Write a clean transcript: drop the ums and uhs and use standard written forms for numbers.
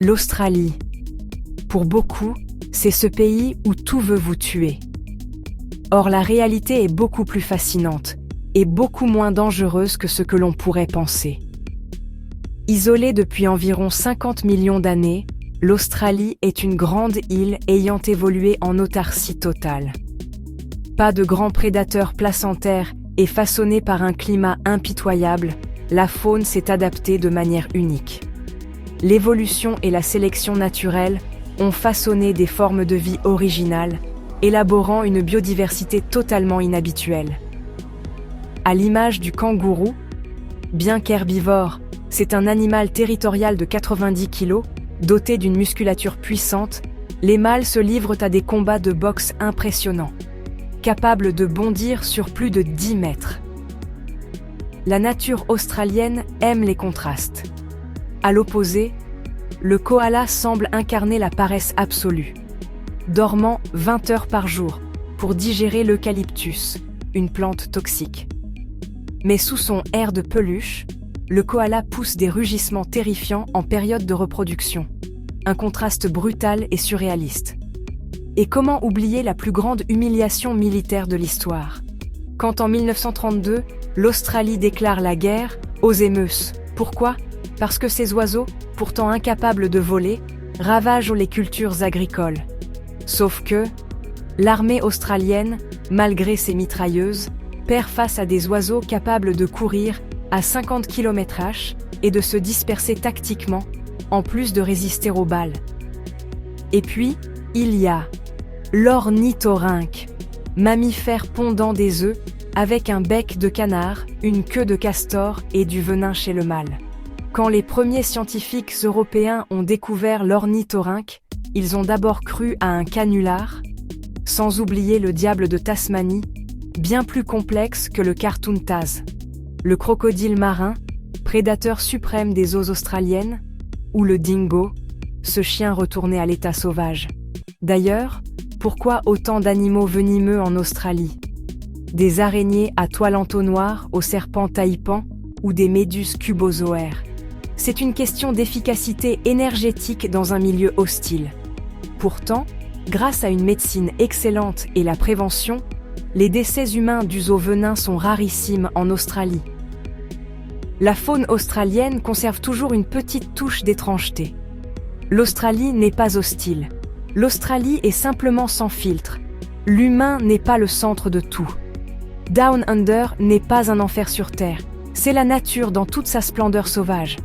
L'Australie. Pour beaucoup, c'est ce pays où tout veut vous tuer. Or, la réalité est beaucoup plus fascinante et beaucoup moins dangereuse que ce que l'on pourrait penser. Isolée depuis environ 50 millions d'années, l'Australie est une grande île ayant évolué en autarcie totale. Pas de grands prédateurs placentaires et façonnée par un climat impitoyable, la faune s'est adaptée de manière unique. L'évolution et la sélection naturelle ont façonné des formes de vie originales, élaborant une biodiversité totalement inhabituelle. À l'image du kangourou, bien qu'herbivore, c'est un animal territorial de 90 kg, doté d'une musculature puissante, les mâles se livrent à des combats de boxe impressionnants, capables de bondir sur plus de 10 mètres. La nature australienne aime les contrastes. À l'opposé, le koala semble incarner la paresse absolue, dormant 20 heures par jour pour digérer l'eucalyptus, une plante toxique. Mais sous son air de peluche, le koala pousse des rugissements terrifiants en période de reproduction, un contraste brutal et surréaliste. Et comment oublier la plus grande humiliation militaire de l'histoire? Quand en 1932, l'Australie déclare la guerre aux émeus. Pourquoi? Parce que ces oiseaux, pourtant incapables de voler, ravagent les cultures agricoles. Sauf que l'armée australienne, malgré ses mitrailleuses, perd face à des oiseaux capables de courir à 50 km/h et de se disperser tactiquement, en plus de résister aux balles. Et puis, il y a l'ornithorynque, mammifère pondant des œufs, avec un bec de canard, une queue de castor et du venin chez le mâle. Quand les premiers scientifiques européens ont découvert l'ornithorynque, ils ont d'abord cru à un canular, sans oublier le diable de Tasmanie, bien plus complexe que le cartoon Taz. Le crocodile marin, prédateur suprême des eaux australiennes, ou le dingo, ce chien retourné à l'état sauvage. D'ailleurs, pourquoi autant d'animaux venimeux en Australie? Des araignées à toile entonnoir aux serpents taïpans ou des méduses cubozoaires? C'est une question d'efficacité énergétique dans un milieu hostile. Pourtant, grâce à une médecine excellente et la prévention, les décès humains dus au venin sont rarissimes en Australie. La faune australienne conserve toujours une petite touche d'étrangeté. L'Australie n'est pas hostile. L'Australie est simplement sans filtre. L'humain n'est pas le centre de tout. Down Under n'est pas un enfer sur Terre. C'est la nature dans toute sa splendeur sauvage.